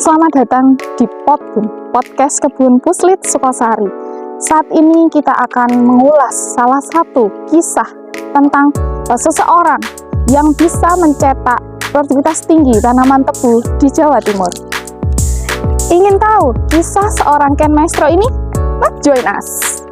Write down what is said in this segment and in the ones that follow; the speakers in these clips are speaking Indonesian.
Selamat datang di Podcast Kebun Puslit Sukosari. Saat ini kita akan mengulas salah satu kisah tentang seseorang yang bisa mencetak produktivitas tinggi tanaman tebu di Jawa Timur. Ingin tahu kisah seorang Ken Maestro ini? Let's join us.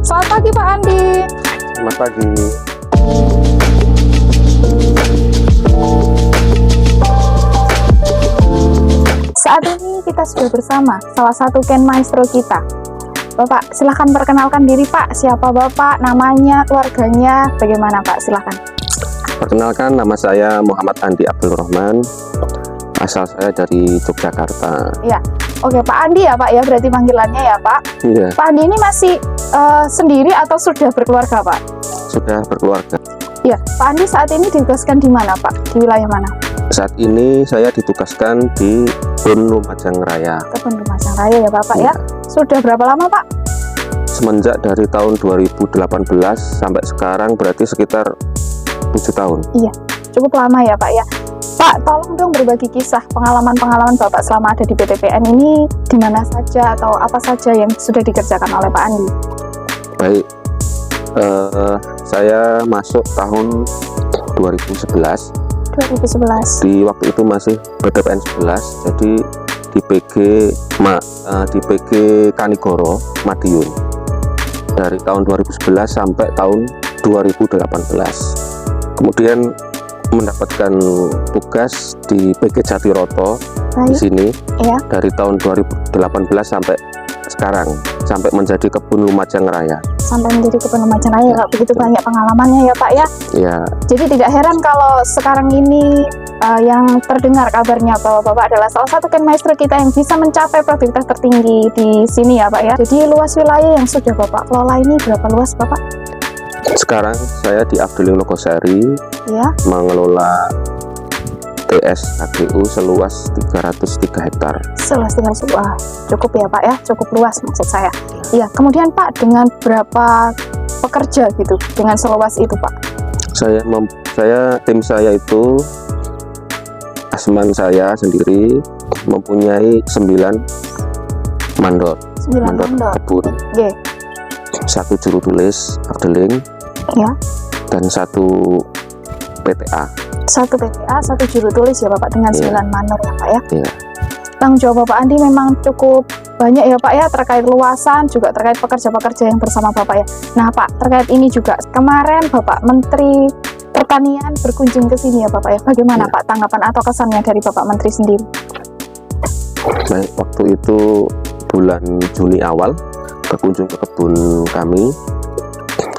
Selamat pagi Pak Andi. Selamat pagi. Saat ini kita sudah bersama salah satu Ken Maestro kita. Bapak, silahkan perkenalkan diri Pak. Siapa Bapak, namanya, keluarganya, bagaimana Pak? Silahkan. Perkenalkan, nama saya Muhammad Andi Abdul Rahman. Asal saya dari Yogyakarta. Ya, oke Pak Andi ya Pak ya, berarti panggilannya ya Pak. Iya. Pak Andi ini masih sendiri atau sudah berkeluarga Pak? Sudah berkeluarga. Ya, Pak Andi saat ini ditugaskan di mana Pak? Di wilayah mana? Saat ini saya ditugaskan di Kebun Lumajang Raya. Kebun Lumajang Raya ya Bapak ya. Sudah berapa lama Pak? Semenjak dari tahun 2018 sampai sekarang berarti sekitar 7 tahun. Iya, cukup lama ya Pak ya. Pak, tolong dong berbagi kisah pengalaman-pengalaman Bapak selama ada di PTPN ini, di mana saja atau apa saja yang sudah dikerjakan oleh Pak Andi. Baik, saya masuk tahun 2011. 2011. Di waktu itu masih PTPN 11, jadi di PG Kanigoro, Madiun. Dari tahun 2011 sampai tahun 2018. Kemudian mendapatkan tugas di PG Jatiroto di sini ya. Dari tahun 2018 sampai sekarang, sampai menjadi Kebun Lumajang Raya. Sampai menjadi Kebun Lumajang Raya, Pak. Begitu banyak pengalamannya ya Pak ya. Ya. Jadi tidak heran kalau sekarang ini yang terdengar kabarnya bahwa Bapak adalah salah satu Ken Maestro kita yang bisa mencapai produktivitas tertinggi di sini ya Pak ya. Jadi luas wilayah yang sudah Bapak kelola ini berapa luas Bapak? Sekarang saya di Afdeling Nogosari Ya. mengelola TS HGU seluas 303 hektar. Seluas 300, wah, cukup ya Pak ya, cukup luas maksud saya. Iya, kemudian Pak dengan berapa pekerja gitu dengan seluas itu Pak? Tim saya itu Asman saya sendiri mempunyai 9 mandor. 9 mandor. Kebun. Oke. 1 juru tulis Afdeling. Ya. Dan 1 PTA. 1 PTA, 1 juru tulis ya Bapak dengan 9 mandor ya Pak ya. Iya. Tanggung jawab Bapak Andi memang cukup banyak ya Pak ya, terkait luasan juga terkait pekerja-pekerja yang bersama Bapak ya. Nah Pak, terkait ini juga kemarin Bapak Menteri Pertanian berkunjung ke sini ya Bapak ya. Bagaimana Pak tanggapan atau kesannya dari Bapak Menteri sendiri? Baik, waktu itu bulan Juni awal berkunjung ke kebun kami.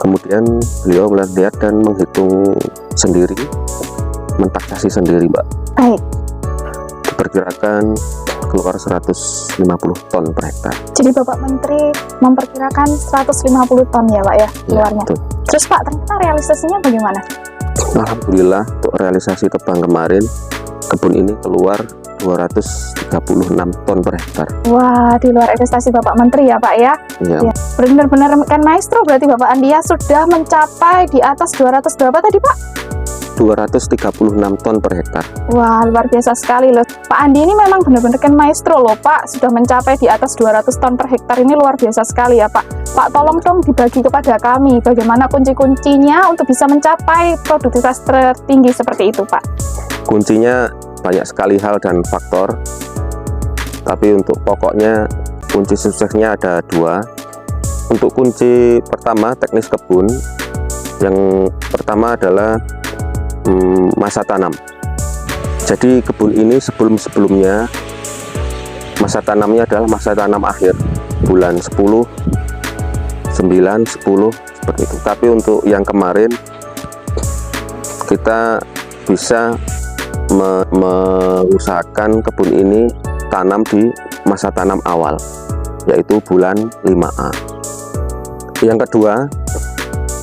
Kemudian beliau melihat dan menghitung sendiri, mentaksasi sendiri Mbak. Baik. Diperkirakan keluar 150 ton per hektar. Jadi Bapak Menteri memperkirakan 150 ton ya Pak ya keluarnya. Ya, terus Pak, ternyata realisasinya bagaimana? Alhamdulillah untuk realisasi tebang kemarin kebun ini keluar 236 ton per hektar. Wah, di luar investasi Bapak Menteri ya Pak ya. Ya. Ya. Benar-benar Ken Maestro berarti Bapak Andi ya sudah mencapai di atas 200 berapa tadi Pak? 236 ton per hektar. Wah, luar biasa sekali loh. Pak Andi ini memang benar-benar Ken Maestro loh Pak. Sudah mencapai di atas 200 ton per hektar, ini luar biasa sekali ya Pak. Pak, tolong dong dibagi kepada kami bagaimana kunci-kuncinya untuk bisa mencapai produktivitas tertinggi seperti itu Pak. Kuncinya banyak sekali hal dan faktor. Tapi untuk pokoknya kunci suksesnya ada 2. Untuk kunci pertama teknis kebun. Yang pertama adalah masa tanam. Jadi kebun ini sebelumnya masa tanamnya adalah masa tanam akhir bulan 10, 9, 10 seperti itu. Tapi untuk yang kemarin kita bisa mengusahakan kebun ini tanam di masa tanam awal, yaitu bulan 5A. Yang kedua,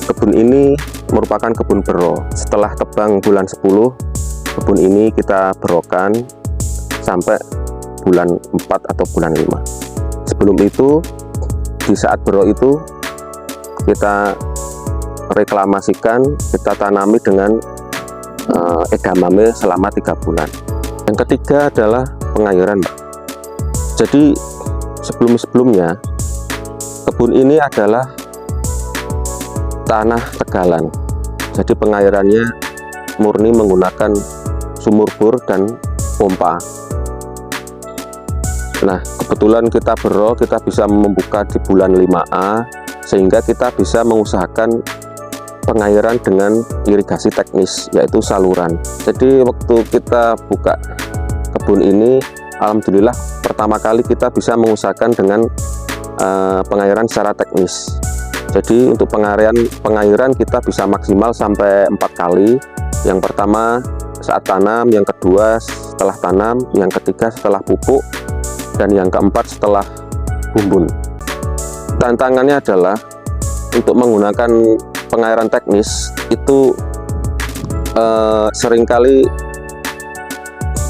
kebun ini merupakan kebun bero. Setelah tebang bulan 10, kebun ini kita berokan sampai bulan 4 atau bulan 5. Sebelum itu, di saat bero itu kita reklamasikan, kita tanami dengan edamame selama 3 bulan. Yang ketiga adalah pengairan. Jadi sebelumnya kebun ini adalah tanah tegalan, jadi pengairannya murni menggunakan sumur bor dan pompa. Nah, kebetulan kita bisa membuka di bulan 5A, sehingga kita bisa mengusahakan pengairan dengan irigasi teknis, yaitu saluran. Jadi waktu kita buka kebun ini, alhamdulillah pertama kali kita bisa mengusahakan dengan pengairan secara teknis. Jadi untuk pengairan kita bisa maksimal sampai 4 kali. Yang pertama saat tanam, yang kedua setelah tanam, yang ketiga setelah pupuk, dan yang keempat setelah bumbun. Tantangannya adalah untuk menggunakan pengairan teknis itu seringkali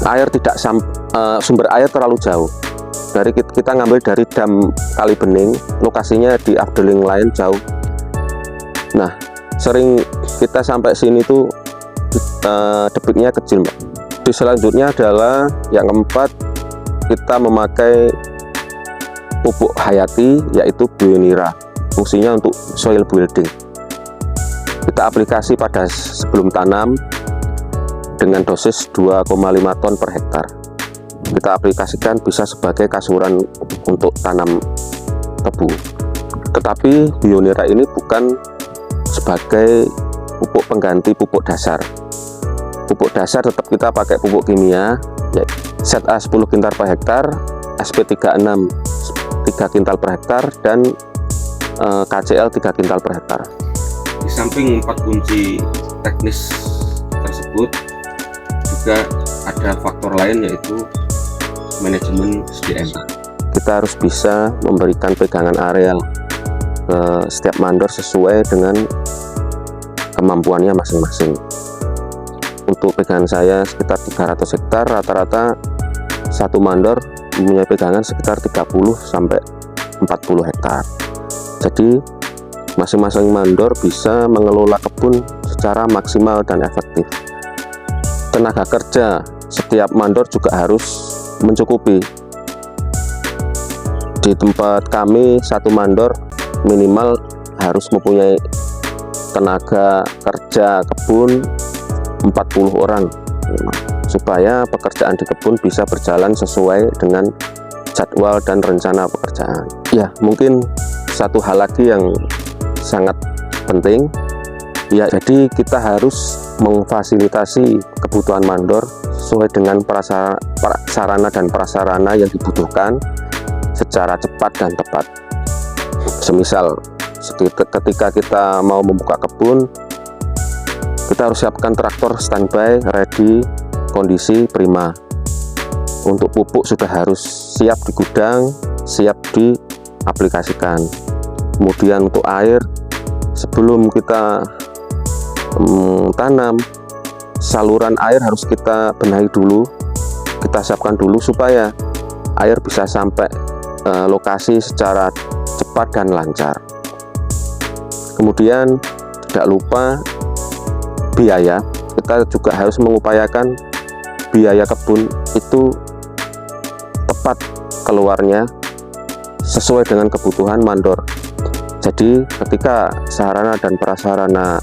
air tidak sumber air terlalu jauh. Kita ngambil dari dam Kali Bening, lokasinya di Afdeling lain jauh. Nah, sering kita sampai sini tuh debitnya kecil, Mbak. Di selanjutnya adalah yang keempat, kita memakai pupuk hayati, yaitu Bionira, fungsinya untuk soil building. Kita aplikasi pada sebelum tanam dengan dosis 2,5 ton per hektar. Kita aplikasikan bisa sebagai kasuran untuk tanam tebu. Tetapi Bionira ini bukan sebagai pupuk pengganti pupuk dasar. Pupuk dasar tetap kita pakai pupuk kimia, yaitu ZA 10 kintal per hektar, SP36 3 kintal per hektar, dan KCL 3 kintal per hektar. Di samping 4 kunci teknis tersebut, juga ada faktor lain, yaitu manajemen SDM. Kita harus bisa memberikan pegangan areal ke setiap mandor sesuai dengan kemampuannya masing-masing. Untuk pegangan saya sekitar 300 hektar, rata-rata satu mandor mempunyai pegangan sekitar 30 sampai 40 hektar. Jadi masing-masing mandor bisa mengelola kebun secara maksimal dan efektif. Tenaga kerja setiap mandor juga harus mencukupi. Di tempat kami satu mandor minimal harus mempunyai tenaga kerja kebun 40 orang supaya pekerjaan di kebun bisa berjalan sesuai dengan jadwal dan rencana pekerjaan. Ya, mungkin satu hal lagi yang sangat penting, ya, jadi kita harus memfasilitasi kebutuhan mandor sesuai dengan sarana dan prasarana yang dibutuhkan secara cepat dan tepat. Semisal ketika kita mau membuka kebun, kita harus siapkan traktor standby, ready, kondisi prima. Untuk pupuk sudah harus siap di gudang, siap diaplikasikan. Kemudian untuk air, sebelum kita tanam, saluran air harus kita benahi dulu, kita siapkan dulu supaya air bisa sampai lokasi secara cepat dan lancar. Kemudian tidak lupa biaya, kita juga harus mengupayakan biaya kebun itu tepat keluarnya sesuai dengan kebutuhan mandor. Jadi ketika sarana dan prasarana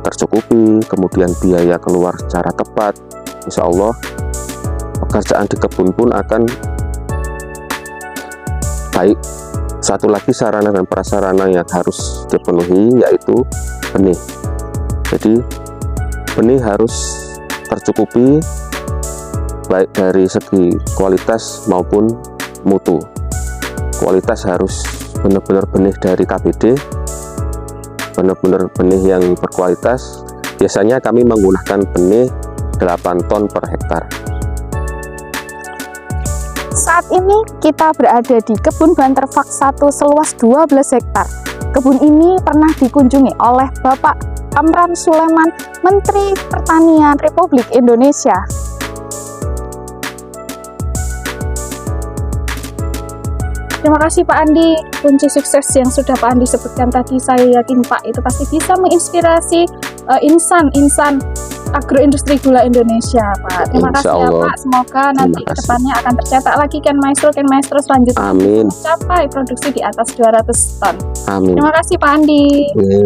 tercukupi, kemudian biaya keluar secara tepat, insya Allah pekerjaan di kebun pun akan baik. Satu lagi sarana dan prasarana yang harus dipenuhi, yaitu benih. Jadi benih harus tercukupi baik dari segi kualitas maupun mutu. Kualitas harus benar-benar benih dari KBD, benar-benar benih yang berkualitas. Biasanya kami menggunakan benih 8 ton per hektar. Saat ini kita berada di Kebun Banterfak 1 seluas 12 hektar. Kebun ini pernah dikunjungi oleh Bapak Amran Sulaiman, Menteri Pertanian Republik Indonesia. Terima kasih Pak Andi, kunci sukses yang sudah Pak Andi sebutkan tadi, saya yakin Pak itu pasti bisa menginspirasi insan agroindustri gula Indonesia Pak. Terima Insya kasih ya Allah. Pak, semoga nanti Terima kasih. kedepannya akan tercetak lagi Ken Maestro selanjutnya Amin. mencapai produksi di atas 200 ton. Amin. Terima kasih Pak Andi. Oke.